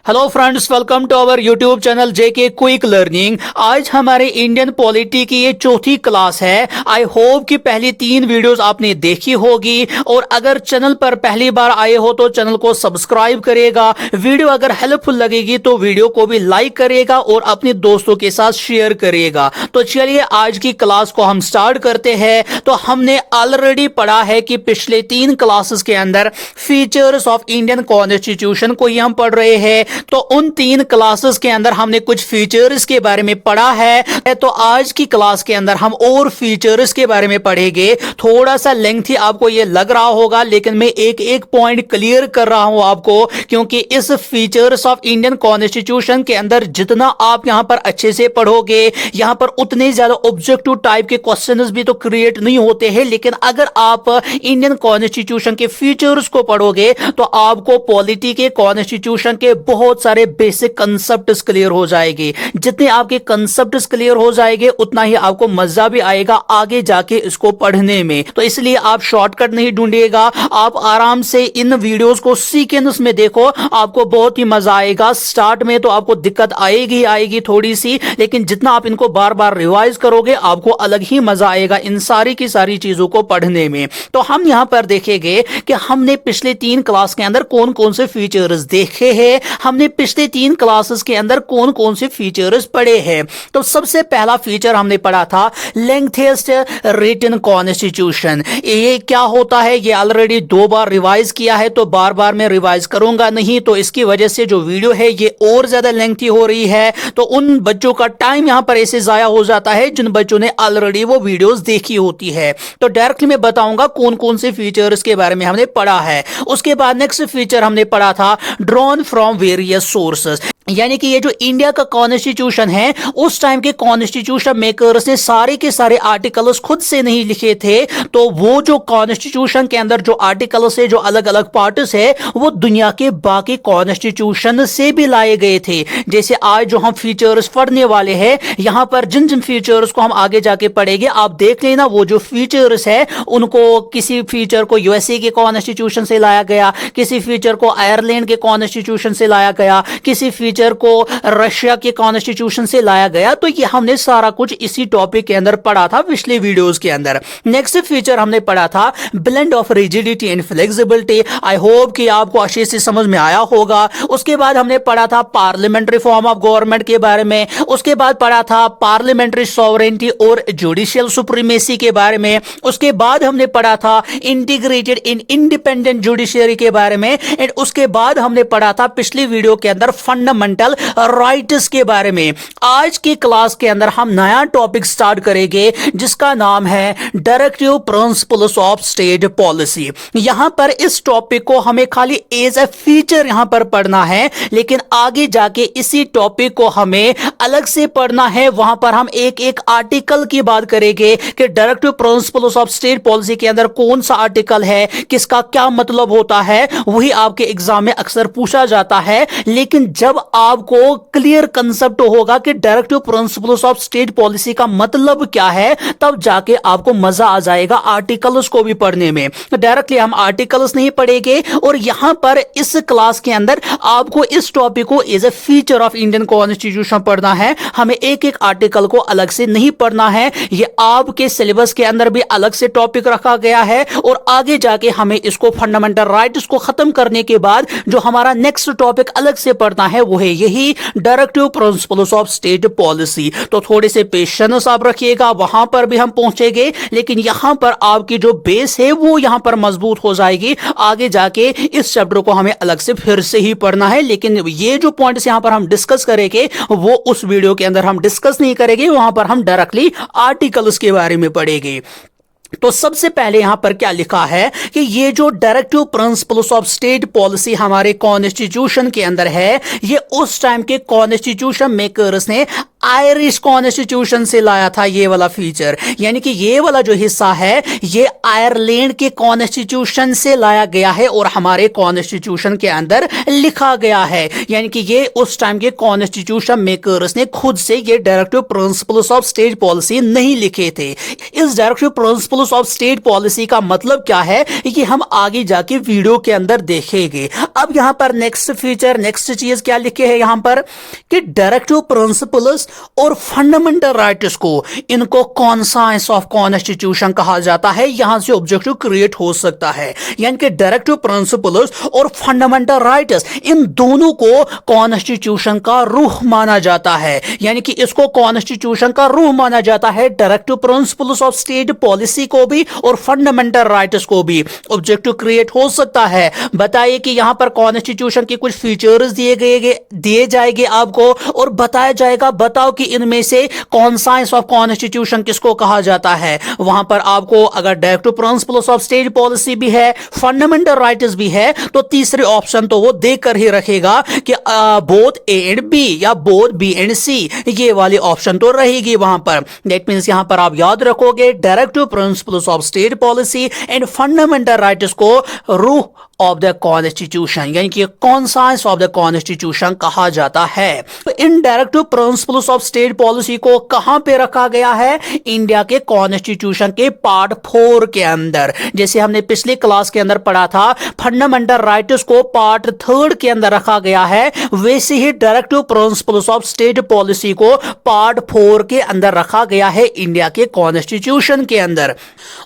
Hello friends, welcome to our YouTube channel JK quick learning. आज हमारे Indian polity की ये चौथी क्लास है। आई होप कि पहली 3 वीडियोस आपने देखी होगी, और अगर चैनल पर पहली बार आए हो तो चैनल को सब्सक्राइब करिएगा। वीडियो अगर हेल्पफुल लगेगी तो वीडियो को भी लाइक करिएगा और अपने दोस्तों के साथ शेयर करिएगा। तो चलिए आज की क्लास को हम स्टार्ट करते हैं। तो हमने ऑलरेडी पढ़ा है कि पिछले 3 क्लासेस के अंदर फीचर्स ऑफ इंडियन कॉन्स्टिट्यूशन को ही हम पढ़ रहे हैं। तो उन 3 क्लासेस के अंदर हमने कुछ फीचर्स के बारे में पढ़ा है। तो आज की क्लास के अंदर हम और फीचर्स के बारे में पढ़ेंगे। थोड़ा सा लेंथी आपको ये लग रहा होगा, लेकिन मैं एक एक पॉइंट क्लियर कर रहा हूं आपको, क्योंकि इस फीचर्स ऑफ इंडियन कॉन्स्टिट्यूशन के अंदर जितना आप यहां पर अच्छे से पढ़ोगे, यहां पर उतने ज्यादा ऑब्जेक्टिव टाइप के क्वेश्चंस भी तो क्रिएट नहीं होते हैं। लेकिन अगर आप इंडियन कॉन्स्टिट्यूशन के फीचर्स को पढ़ोगे तो आपको पॉलिटी के कॉन्स्टिट्यूशन के बहुत सारे बेसिक कंसेप्ट्स क्लियर हो जाएंगे। जितने आपके कंसेप्ट्स क्लियर हो जाएंगे उतना ही आपको मजा भी आएगा आगे जाके इसको पढ़ने में। तो इसलिए आप शॉर्टकट नहीं ढूंढिएगा, आप आराम से इन वीडियोस को सीक्वेंस में देखो, आपको बहुत ही मजा आएगा। स्टार्ट में तो आपको दिक्कत आएगी थोड़ी सी, लेकिन जितना आप इनको बार बार रिवाइज करोगे आपको अलग ही मजा आएगा इन सारी की सारी चीजों को पढ़ने में। तो हम यहां पर देखेंगे कि हमने पिछले 3 क्लास के अंदर कौन कौन से फीचर्स देखे हैं, हमने पिछले 3 क्लासेस के अंदर कौन कौन से फीचर्स पढ़े हैं। तो सबसे पहला फीचर हमने पढ़ा था लेंथेस्ट रिटन कॉन्स्टिट्यूशन। ये क्या होता है ये ऑलरेडी 2 बार रिवाइज किया है, तो बार बार मैं रिवाइज करूंगा नहीं, तो इसकी वजह से जो वीडियो है ये और ज्यादा लेंथी हो रही है। तो उन बच्चों का टाइम यहां पर ऐसे जाया हो जाता है जिन बच्चों ने ऑलरेडी वो वीडियोस देखी होती है। तो डायरेक्टली मैं बताऊंगा कौन कौन से फीचर्स के बारे में हमने पढ़ा है। उसके बाद नेक्स्ट फीचर हमने पढ़ा था ड्रॉन फ्रॉम वेरियस सोर्सेस, यानी कि ये जो इंडिया का कॉन्स्टिट्यूशन है उस टाइम के कॉन्स्टिट्यूशन मेकर्स ने सारे के सारे आर्टिकल्स खुद से नहीं लिखे थे। तो वो जो कॉन्स्टिट्यूशन के अंदर जो आर्टिकल्स है, जो अलग अलग पार्ट्स है, वो दुनिया के बाकी कॉन्स्टिट्यूशन से भी लाए गए थे। जैसे आज जो हम फीचर्स पढ़ने वाले हैं, यहां पर जिन जिन फीचर्स को हम आगे जाके पढ़ेंगे आप देख लेना, वो जो फीचर्स है उनको किसी फीचर को यूएसए के कॉन्स्टिट्यूशन से लाया गया, किसी फीचर को आयरलैंड के कॉन्स्टिट्यूशन से लाया गया, किसी फीचर को रशिया के कॉन्स्टिट्यूशन से लाया गया। तो ये हमने सारा कुछ इसी टॉपिक के अंदर पढ़ा था पिछले वीडियोस के अंदर। नेक्स्ट फीचर हमने पढ़ा था blend of rigidity and flexibility. I hope कि आपको अच्छे से समझ में आया होगा। उसके बाद हमने पढ़ा था पार्लियामेंट्री फॉर्म ऑफ गवर्नमेंट के बारे में। उसके बाद पढ़ा था पार्लियामेंट्री सॉवरेनिटी और जुडिशियल सुप्रीमेसी के बारे में। उसके बाद हमने पढ़ा था इंटीग्रेटेड इन इंडिपेंडेंट जुडिशियरी के बारे में। एंड उसके बाद हमने पढ़ा था पिछली वीडियो के अंदर फंडामेंटल राइट्स के बारे में। आज की क्लास के अंदर हम नया टॉपिक स्टार्ट करेंगे जिसका नाम है directive principles of state policy. यहां पर इस टॉपिक को हमें खाली एज ए फीचर यहां पर पढ़ना है, लेकिन आगे जाके इसी टॉपिक को हमें अलग से पढ़ना है। वहां पर हम एक एक आर्टिकल की बात करेंगे कि directive principles of state policy के अंदर कौन सा आर्टिकल है, किसका क्या मतलब होता है। वही आपके एग्जाम में अक्सर पूछा जाता है। लेकिन जब आपको क्लियर कंसेप्ट होगा कि directive principles of state policy का मतलब क्या है, तब जाके आपको मजा आ जाएगा आर्टिकल्स को भी पढ़ने में। डायरेक्टली हम आर्टिकल्स नहीं पढ़ेंगे, और यहां पर इस क्लास के अंदर आपको इस टॉपिक को as a feature of Indian constitution पढ़ना है। हमें एक एक आर्टिकल को अलग से नहीं पढ़ना है। यह आपके सिलेबस के अंदर भी अलग से टॉपिक रखा गया है, और आगे जाके हमें इसको फंडामेंटल राइट्स को खत्म करने के बाद जो हमारा नेक्स्ट टॉपिक अलग से पढ़ना है वो है यही directive principles of state policy. तो थोड़े से पेशेंस आप रखिएगा, वहां पर भी हम पहुंचेंगे, लेकिन यहां पर आपकी जो बेस है वो यहां पर मजबूत हो जाएगी। आगे जाके इस चैप्टर को हमें अलग से फिर से ही पढ़ना है, लेकिन ये जो पॉइंट्स यहां पर हम डिस्कस करेंगे वो उस वीडियो के अंदर हम डिस्कस नहीं करेंगे, वहां पर हम डायरेक्टली आर्टिकल्स के बारे में पढ़ेंगे। तो सबसे पहले यहां पर क्या लिखा है कि ये जो directive principles of state policy हमारे कॉन्स्टिट्यूशन के अंदर है, ये उस टाइम के कॉन्स्टिट्यूशन मेकर्स ने आयरिश कॉन्स्टिट्यूशन से लाया था ये वाला फीचर, यानी कि ये वाला जो हिस्सा है ये आयरलैंड के कॉन्स्टिट्यूशन से लाया गया है और हमारे कॉन्स्टिट्यूशन के अंदर लिखा गया है। यानी कि ये उस टाइम के कॉन्स्टिट्यूशन मेकर्स ने खुद से ये directive principles of state policy नहीं लिखे थे। इस directive principles of state policy का मतलब क्या है ये हम आगे जाके वीडियो के अंदर देखेंगे। अब यहां पर नेक्स्ट फीचर, नेक्स्ट चीज क्या लिखे है यहां पर कि डायरेक्टिव प्रिंसिपल्स और फंडामेंटल राइट्स को इनको कॉन्साइंस ऑफ कॉन्स्टिट्यूशन कहा जाता है। यहां से ऑब्जेक्टिव क्रिएट हो सकता है, यानी कि डायरेक्टिव प्रिंसिपल्स और फंडामेंटल राइट्स इन दोनों को कॉन्स्टिट्यूशन का रूह माना जाता है, यानी कि इसको कॉन्स्टिट्यूशन का रूह माना जाता है। Directive principles of state policy को भी और फंडामेंटल राइट्स को भी ऑब्जेक्टिव क्रिएट हो सकता है। बताइए कि यहां पर कॉन्स्टिट्यूशन के कुछ फीचर्स दिए जाएंगे आपको और बताया जाएगा, बताओ कि इनमें से कॉन्साइंस ऑफ कॉन्स्टिट्यूशन किसको कहा जाता है। वहां पर आपको अगर directive principles of state policy भी है, फंडामेंटल राइट्स भी है, तो तीसरे ऑप्शन तो वो देकर ही रखेगा कि बोथ ए एंड बी या बोथ बी एंड सी, ये वाली ऑप्शन तो रहेगी वहां पर। दैट मींस यहां पर आप याद रखोगे directive principles of state policy and fundamental rights को रूह ऑफ द कॉन्स्टिट्यूशन यानी कि कॉन्साइंस ऑफ द कॉन्स्टिट्यूशन कहा जाता है। तो इन directive principles of state policy को कहां पे रखा गया है? इंडिया के कॉन्स्टिट्यूशन के पार्ट 4 के अंदर। जैसे हमने पिछली क्लास के अंदर पढ़ा था फंडामेंटल राइट्स को पार्ट 3 के अंदर रखा गया है, वैसे ही directive principles of state policy को पार्ट 4 के अंदर रखा गया है इंडिया के कॉन्स्टिट्यूशन के अंदर।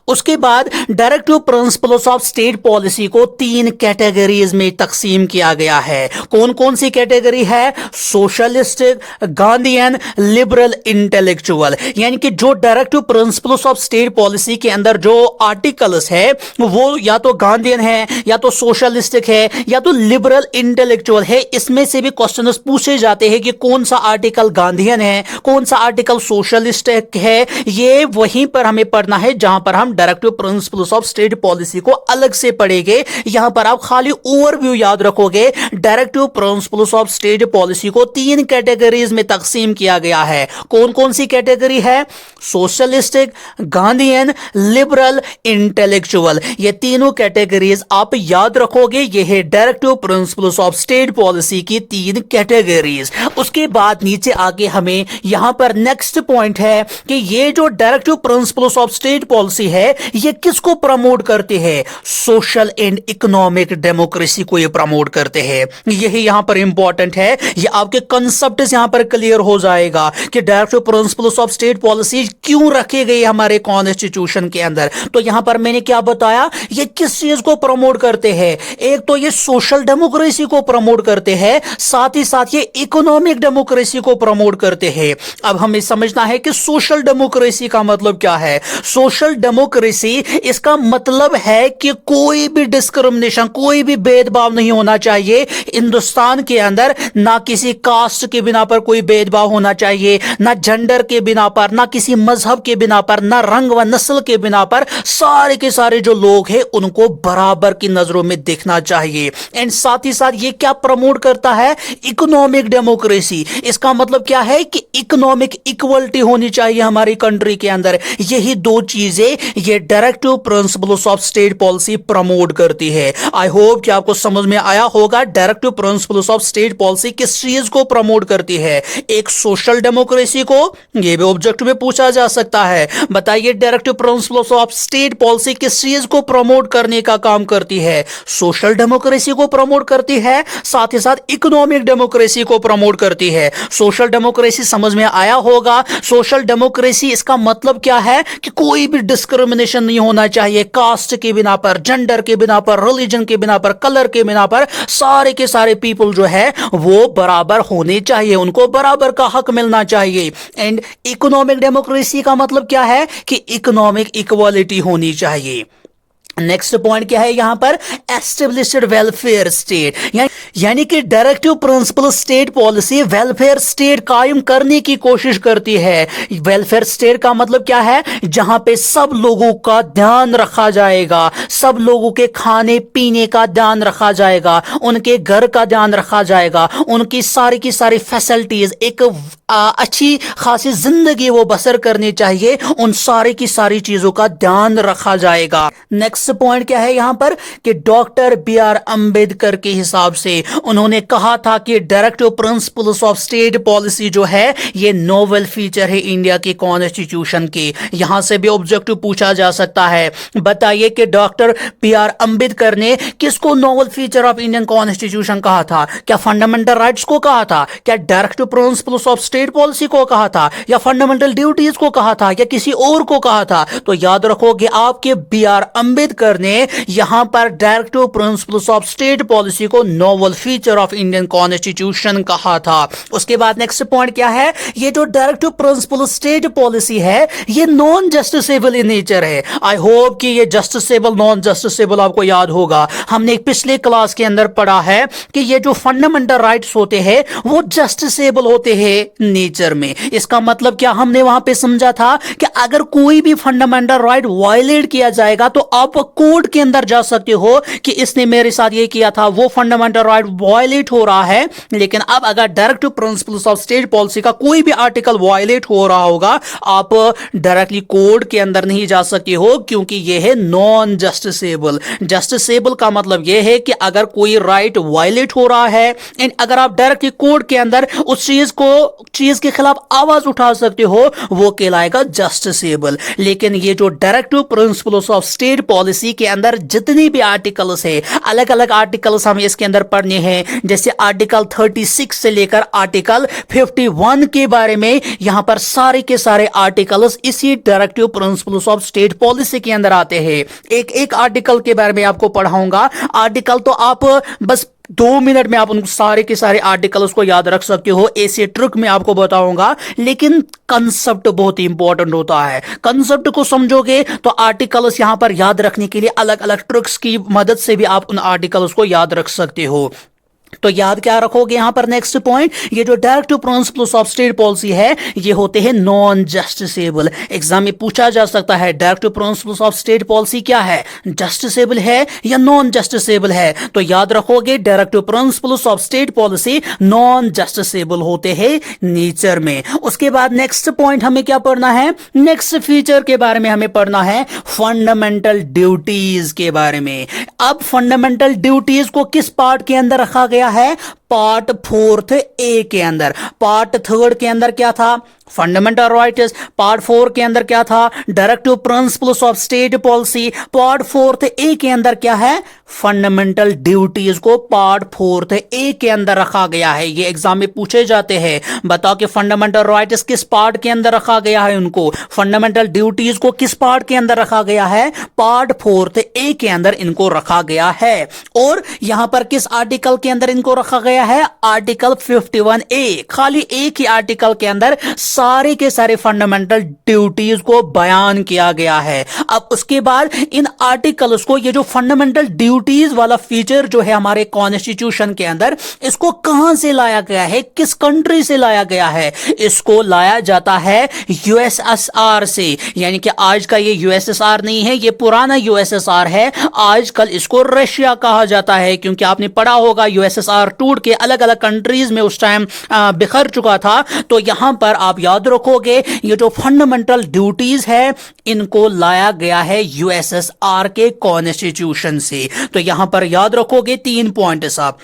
उसके बाद directive principles of state policy को 3 कैटेगरीज में तकसीम किया गया है। कौन कौन सी कैटेगरी है? Socialistic, Gandhian, liberal, intellectual. यानी कि जो directive principles of state policy के अंदर जो आर्टिकल्स है वो या तो गांधीयन है, या तो सोशलिस्टिक है, या तो लिबरल इंटेलेक्चुअल है। इसमें से भी क्वेश्चंस पूछे जाते हैं कि कौन सा आर्टिकल गांधीयन है, कौन सा आर्टिकल सोशलिस्टिक है। ये वहीं पर हमें पढ़ना है जहां पर हम directive principles of state policy को अलग से पढ़ेंगे। यहां पर आप खाली ओवरव्यू याद रखोगे। Directive principles of state policy को 3 कैटेगरीज में तकसीम किया गया है। कौन कौन सी कैटेगरी है? Socialistic, Gandhian, liberal, intellectual. ये तीनों कैटेगरीज आप याद रखोगे। ये है directive principles of state policy की 3 कैटेगरीज। उसके बाद नीचे आगे हमें यहां पर नेक्स्ट पॉइंट है कि ये जो directive principles of state policy है ये किसको प्रमोट करते हैं? सोशल एंड इकोनॉमिक डेमोक्रेसी को ये प्रमोट करते हैं। यही यहां पर इंपॉर्टेंट है। ये आपके कंसेप्ट यहां पर क्लियर हो जाएगा कि directive principles of state policy क्यों रखे गए हमारे कॉन्स्टिट्यूशन के अंदर। तो यहां पर मैंने क्या बताया, ये किस चीज को प्रमोट करते हैं? एक तो ये सोशल डेमोक्रेसी को प्रमोट करते हैं, साथ ही साथ ये इकोनॉमिक डेमोक्रेसी को प्रमोट करते हैं। अब हमें समझना है कि सोशल डेमोक्रेसी का मतलब क्या है। सोशल डेमोक्रेसी इसका मतलब है कि कोई भी डिस्क्रिमिनेशन, कोई भी भेदभाव नहीं होना चाहिए हिंदुस्तान के अंदर। ना किसी कास्ट के बिना पर कोई भेदभाव होना चाहिए, ना जेंडर के बिना पर, ना किसी मजहब के बिना पर, ना रंग व नस्ल के बिना पर। सारे के सारे जो लोग हैं उनको बराबर की नजरों में देखना चाहिए। एंड साथ ही साथ ये क्या प्रमोट करता है? Economic democracy. इसका मतलब क्या है कि इकोनॉमिक इक्वलिटी होनी चाहिए हमारी कंट्री के अंदर। यही 2 चीजें ये directive principles of state policy promote करती है। आई होप कि आपको समझ में आया होगा directive principles of state policy किस चीज को प्रमोट करती है। एक सोशल डेमोक्रेसी को, यह भी ऑब्जेक्टिव में पूछा जा सकता है। बताइए directive principles of state policy किस चीज को प्रमोट करने का काम करती है? सोशल डेमोक्रेसी को प्रमोट करती है, साथ ही साथ इकोनॉमिक डेमोक्रेसी को प्रमोट करती है। सोशल डेमोक्रेसी समझ में आया होगा। सोशल डेमोक्रेसी इसका मतलब क्या है कि कोई भी डिस्क्रिमिनेशन नहीं होना चाहिए कास्ट के बिना पर, जेंडर के बिना पर, रिलीजन के बिना पर, कलर के बिना पर। सारे के सारे पीपल जो है वो बराबर होने चाहिए, उनको बराबर का हक मिलना चाहिए। एंड इकोनॉमिक डेमोक्रेसी का मतलब क्या है कि इकोनॉमिक इक्वालिटी होनी चाहिए। नेक्स्ट पॉइंट क्या है यहाँ पर, एस्टेब्लिश्ड वेलफेयर स्टेट, यानी कि directive principle state policy welfare state कायम करने की कोशिश करती है। वेलफेयर स्टेट का मतलब क्या है, जहां पे सब लोगों का ध्यान रखा जाएगा, सब लोगों के खाने पीने का ध्यान रखा जाएगा, उनके घर का ध्यान रखा जाएगा, उनकी की सारी फैसिलिटीज, एक अच्छी खासी जिंदगी वो बसर करनी चाहिए, उन की सारी चीजों का ध्यान रखा जाएगा। नेक्स्ट पॉइंट क्या है यहां पर, कि डॉक्टर बी.आर. अंबेडकर के हिसाब से उन्होंने कहा था कि directive principles of state policy जो है ये नोवेल फीचर है इंडिया की कॉन्स्टिट्यूशन के। यहां से भी ऑब्जेक्टिव पूछा जा सकता है, बताइए कि डॉक्टर बी.आर. अंबेडकर ने किसको novel feature of Indian constitution कहा था? क्या फंडामेंटल राइट्स को कहा था, क्या directive principles of state policy को कहा था, या फंडामेंटल ड्यूटीज को कहा था, या किसी और को कहा था? तो याद रखोगे आपके बी.आर. अंबेडकर ने यहां पर directive principles of state policy को novel feature of Indian constitution कहा था। उसके बाद नेक्स्ट पॉइंट क्या है, ये जो डायरेक्टिव प्रिंसिपल स्टेट पॉलिसी है ये नॉन जस्टिसेबल इन नेचर है। आई होप कि ये जस्टिसेबल नॉन जस्टिसेबल आपको याद होगा। हमने एक पिछले क्लास के अंदर पढ़ा है कि ये जो फंडामेंटल राइट्स होते हैं वो जस्टिसेबल होते हैं नेचर में। इसका मतलब क्या हमने वहां पे समझा था कि अगर कोई भी फंडामेंटल राइट वायलेट किया जाएगा तो आप कोर्ट के अंदर जा सकते हो कि इसने मेरे साथ ये किया था, वो फंडामेंटल राइट वायलेट हो रहा है। लेकिन अब अगर directive principles of state policy का कोई भी आर्टिकल वायलेट हो रहा होगा, आप डायरेक्टली कोर्ट के अंदर नहीं जा सकते हो, क्योंकि ये है नॉन जस्टिसेबल। जस्टिसेबल का मतलब ये है कि अगर कोई राइट वायलेट हो रहा है एंड अगर आप डायरेक्टली कोर्ट के अंदर उस चीज के खिलाफ आवाज उठा सकते हो, वो कहलाएगा जस्टिसेबल। लेकिन ये जो directive principles of state policy के अंदर जितनी भी आर्टिकल्स है, अलग अलग आर्टिकल्स हमें इसके अंदर पढ़ने हैं, जैसे आर्टिकल 36 से लेकर आर्टिकल 51 के बारे में, यहां पर सारे के सारे आर्टिकल्स इसी directive principles of state policy के अंदर आते हैं। एक एक आर्टिकल के बारे में आपको पढ़ाऊंगा। आर्टिकल तो आप बस 2 मिनट में आप उन सारे के सारे आर्टिकल्स को याद रख सकते हो, ऐसे ट्रिक में आपको बताऊंगा, लेकिन कंसेप्ट बहुत इंपॉर्टेंट होता है। कंसेप्ट को समझोगे तो आर्टिकल्स यहां पर याद रखने के लिए अलग अलग ट्रिक्स की मदद से भी आप उन आर्टिकल्स को याद रख सकते हो। तो याद क्या रखोगे यहां पर, नेक्स्ट पॉइंट, ये जो directive principles of state policy है ये होते हैं नॉन जस्टिसेबल। एग्जाम में पूछा जा सकता है directive principles of state policy क्या है, जस्टिसेबल है या नॉन जस्टिसेबल है? तो याद रखोगे directive principles of state policy non justiciable होते हैं नेचर में। उसके बाद नेक्स्ट पॉइंट हमें क्या पढ़ना है, नेक्स्ट फीचर के बारे में हमें पढ़ना है फंडामेंटल ड्यूटीज के बारे में। अब फंडामेंटल ड्यूटीज को किस पार्ट के अंदर रखा गया है? पार्ट 4 ए के अंदर। पार्ट 3 के अंदर क्या था? Fundamental rights. पार्ट 4 के अंदर क्या था? Directive principles of state policy. Part 4 ए के अंदर क्या है? फंडामेंटल ड्यूटीज को पार्ट 4 ए के अंदर रखा गया है। ये एग्जाम में पूछे जाते हैं, बताओ कि फंडामेंटल राइट्स किस पार्ट के अंदर रखा गया है उनको, फंडामेंटल ड्यूटीज को किस पार्ट के अंदर रखा गया है? पार्ट 4 ए के अंदर इनको रखा गया है। और यहां पर किस आर्टिकल के अंदर इनको रखा गया है? Article 51A। खाली एक ही आर्टिकल के अंदर सारे के सारे फंडामेंटल ड्यूटीज को बयान किया गया है। अब उसके बाद इन आर्टिकल्स को, ये जो फंडामेंटल ड्यूटीज वाला फीचर जो है हमारे कॉन्स्टिट्यूशन के अंदर, इसको कहां से लाया गया है, किस कंट्री से लाया गया है? इसको लाया जाता है यूएसएसआर से। यानी कि आज का ये यूएसएसआर नहीं है, ये पुराना यूएसएसआर है। आजकल इसको रशिया कहा जाता है, क्योंकि आपने पढ़ा होगा यूएसएसआर टूट के अलग अलग कंट्रीज में उस टाइम बिखर चुका था। तो यहां पर आप याद रखोगे ये जो फंडामेंटल ड्यूटीज है इनको लाया गया है यूएसएसआर के कॉन्स्टिट्यूशन से। तो यहां पर याद रखोगे 3 पॉइंट्स आप।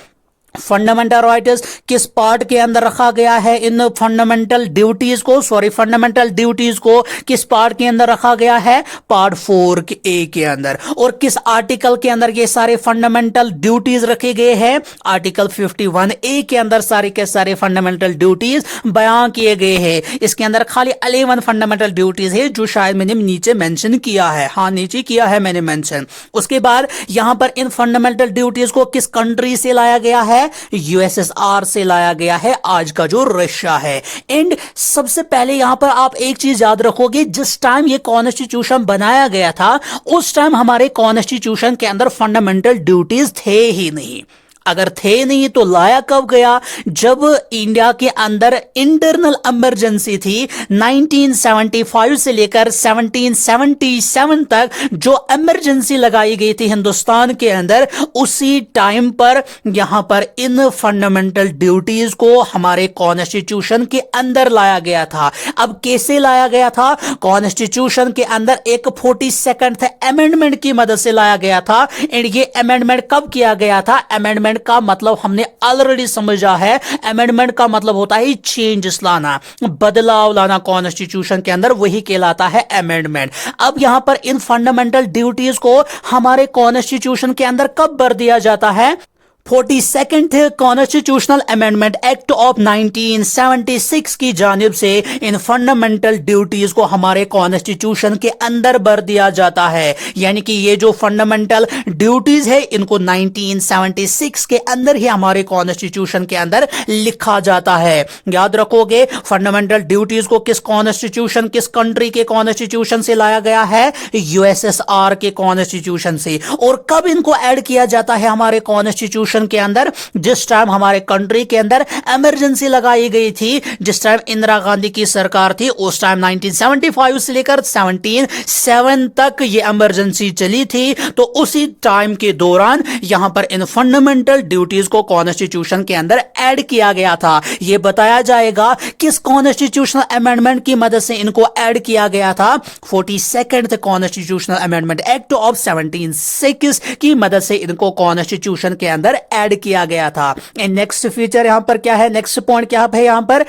फंडामेंटल राइट्स किस पार्ट के अंदर रखा गया है, इन फंडामेंटल ड्यूटीज को, फंडामेंटल ड्यूटीज को किस पार्ट के अंदर रखा गया है? पार्ट 4 ए के अंदर। और किस आर्टिकल के अंदर ये सारे फंडामेंटल ड्यूटीज रखे गए हैं? आर्टिकल 51A के अंदर सारे के सारे फंडामेंटल ड्यूटीज बयान किए गए हैं। इसके अंदर खाली 11 फंडामेंटल ड्यूटीज है, जो शायद मैंने नीचे मेंशन किया है। हाँ, नीचे किया है मैंने मेंशन। उसके बाद यहां पर इन फंडामेंटल ड्यूटीज को किस कंट्री से लाया गया है? है? यूएसएसआर से लाया गया है, आज का जो रशिया है। एंड सबसे पहले यहां पर आप एक चीज याद रखोगे, जिस टाइम ये कॉन्स्टिट्यूशन बनाया गया था उस टाइम हमारे कॉन्स्टिट्यूशन के अंदर फंडामेंटल ड्यूटीज थे ही नहीं। अगर थे नहीं तो लाया कब गया? जब इंडिया के अंदर इंटरनल इमरजेंसी थी 1975 से लेकर 1777 तक, जो इमरजेंसी लगाई गई थी हिंदुस्तान के अंदर, उसी टाइम पर यहां पर इन फंडामेंटल ड्यूटीज को हमारे कॉन्स्टिट्यूशन के अंदर लाया गया था। अब कैसे लाया गया था? कॉन्स्टिट्यूशन के अंदर एक 42nd अमेंडमेंट की मदद से लाया गया था। एंड ये अमेंडमेंट कब किया गया था? अमेंडमेंट का मतलब हमने ऑलरेडी समझा है। अमेंडमेंट का मतलब होता है चेंजेस लाना, बदलाव लाना कॉन्स्टिट्यूशन के अंदर, वही कहलाता है अमेंडमेंट। अब यहां पर इन फंडामेंटल ड्यूटीज को हमारे कॉन्स्टिट्यूशन के अंदर कब भर दिया जाता है? 42nd constitutional amendment act of 1976 की जानिब से इन फंडामेंटल ड्यूटीज को हमारे कॉन्स्टिट्यूशन के अंदर भर दिया जाता है। यानी कि ये जो फंडामेंटल ड्यूटीज है इनको 1976 के अंदर ही हमारे कॉन्स्टिट्यूशन के अंदर लिखा जाता है। याद रखोगे, फंडामेंटल ड्यूटीज को किस कॉन्स्टिट्यूशन, किस कंट्री के कॉन्स्टिट्यूशन से लाया गया है? यूएसएसआर के कॉन्स्टिट्यूशन से। और कब इनको ऐड किया जाता है हमारे कॉन्स्टिट्यूशन के अंदर? जिस टाइम हमारे कंट्री के अंदर इमरजेंसी लगाई गई थी, जिस टाइम इंदिरा गांधी की सरकार थी, उस टाइम 1975 से लेकर 1777 तक ये इमरजेंसी चली थी। तो उसी टाइम के दौरान यहां पर इन फंडामेंटल ड्यूटीज को कॉन्स्टिट्यूशन के अंदर ऐड किया गया था। यह बताया जाएगा किस कॉन्स्टिट्यूशनल अमेंडमेंट की मदद से इनको ऐड किया गया था? 42nd constitutional amendment act of 1776 की मदद से इनको कॉन्स्टिट्यूशन के अंदर ऐड किया गया था। नेक्स्ट फीचर यहां पर क्या है? नेक्स्ट पॉइंट क्या है यहां पर?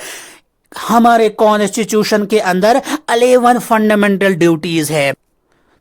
हमारे कॉन्स्टिट्यूशन के अंदर 11 फंडामेंटल ड्यूटीज है।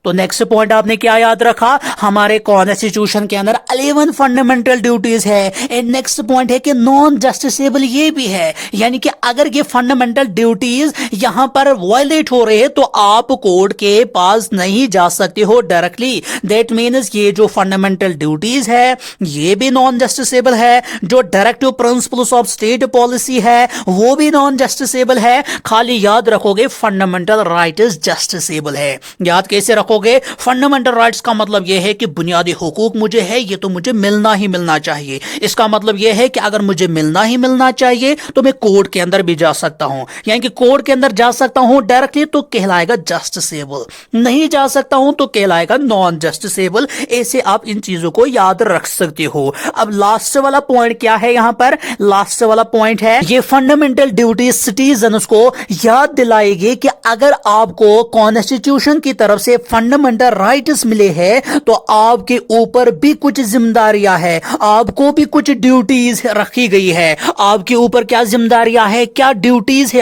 तो नेक्स्ट पॉइंट आपने क्या याद रखा? हमारे कॉन्स्टिट्यूशन के अंदर 11 फंडामेंटल ड्यूटीज है। एंड नेक्स्ट पॉइंट है कि नॉन जस्टिसेबल ये भी है, यानी कि अगर ये फंडामेंटल ड्यूटीज यहां पर वायलेट हो रहे हैं तो आप कोर्ट के पास नहीं जा सकते हो डायरेक्टली। दैट मीन्स ये जो फंडामेंटल ड्यूटीज है ये भी नॉन जस्टिसेबल है। जो directive principles of state policy है वो भी नॉन जस्टिसेबल है। खाली याद रखोगे फंडामेंटल राइट इज जस्टिसेबल है। याद कैसे रखो? फंडामेंटल राइट्स का मतलब यह है कि बुनियादी हुकूक मुझे है, ये तो मुझे मिलना ही मिलना चाहिए। इसका मतलब यह है कि अगर मुझे मिलना ही मिलना चाहिए तो मैं कोर्ट के अंदर भी जा सकता हूं, यानी कि कोर्ट के अंदर जा सकता हूं डायरेक्टली तो कहलाएगा जस्टिसेबल, नहीं जा सकता हूं तो कहलाएगा नॉन जस्टिसेबल। ऐसे आप इन चीजों को याद रख सकते हो। अब लास्ट वाला पॉइंट क्या है यहां पर? लास्ट वाला पॉइंट है ये फंडामेंटल ड्यूटी सिटीजन्स को याद दिलाएगी कि अगर आपको कॉन्स्टिट्यूशन की तरफ से फंडामेंटल राइट्स मिले हैं तो आपके ऊपर भी कुछ जिम्मेदारियां हैं, आपको भी कुछ ड्यूटीज रखी गई है। आपके ऊपर क्या जिम्मेदारियां हैं, क्या ड्यूटीज है?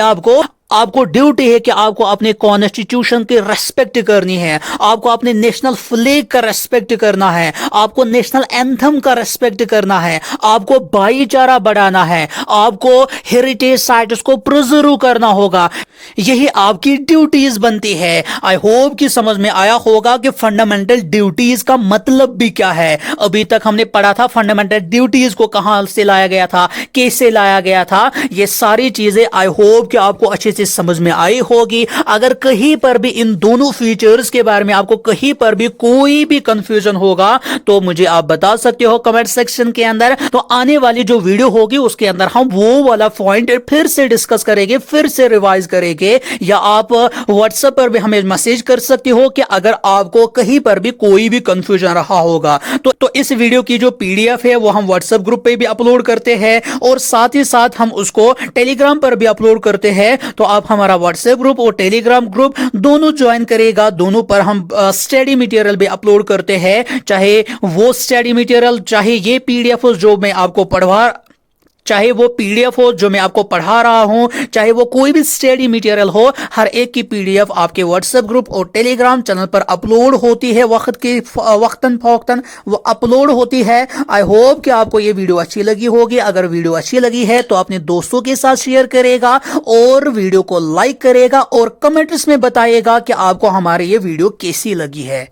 आपको ड्यूटी है कि आपको अपने कॉन्स्टिट्यूशन की रेस्पेक्ट करनी है, आपको अपने नेशनल फ्लैग का रेस्पेक्ट करना है, आपको नेशनल एंथम का रेस्पेक्ट करना है, आपको भाईचारा बढ़ाना है, आपको हेरिटेज साइट्स को प्रिजर्व करना होगा। यही आपकी ड्यूटीज बनती है। आई होप कि समझ में आया होगा कि फंडामेंटल ड्यूटीज का मतलब भी क्या है। अभी तक हमने पढ़ा था फंडामेंटल ड्यूटीज को कहां से लाया गया था, कैसे लाया गया था। ये सारी चीजें आई होप कि आपको अच्छे से समझ में आई होगी। अगर कहीं पर भी इन दोनों फीचर्स के बारे में आपको कहीं पर भी कोई भी कंफ्यूजन होगा तो मुझे आप बता सकते हो कमेंट सेक्शन के अंदर। तो आने वाली जो वीडियो होगी उसके अंदर हम वो वाला पॉइंट फिर से डिस्कस करेंगे, फिर से रिवाइज करेंगे, या आप व्हाट्सएप पर भी हमें मैसेज कर सकते हो कि अगर आपको कहीं पर भी कोई भी कंफ्यूजन रहा होगा। तो इस वीडियो की जो पीडीएफ है वो हम व्हाट्सएप ग्रुप पे भी अपलोड करते हैं और साथ ही साथ हम उसको टेलीग्राम पर भी अपलोड करते हैं। तो आप हमारा व्हाट्सएप ग्रुप और टेलीग्राम ग्रुप दोनों ज्वाइन करेगा। दोनों पर हम स्टडी मटेरियल भी अपलोड करते हैं, चाहे वो स्टडी मटेरियल, चाहे ये पीडीएफ जो मैं आपको चाहे वो पीडीएफ हो जो मैं आपको पढ़ा रहा हूं, चाहे वो कोई भी स्टडी मटेरियल हो, हर एक की पीडीएफ आपके व्हाट्सएप ग्रुप और टेलीग्राम चैनल पर अपलोड होती है। वक्तन फौक्तन वो अपलोड होती है। आई होप कि आपको ये वीडियो अच्छी लगी होगी। अगर वीडियो अच्छी लगी है तो अपने दोस्तों के साथ शेयर करेगा और वीडियो को लाइक करेगा और कमेंट्स में बताइएगा कि आपको हमारी ये वीडियो कैसी लगी है।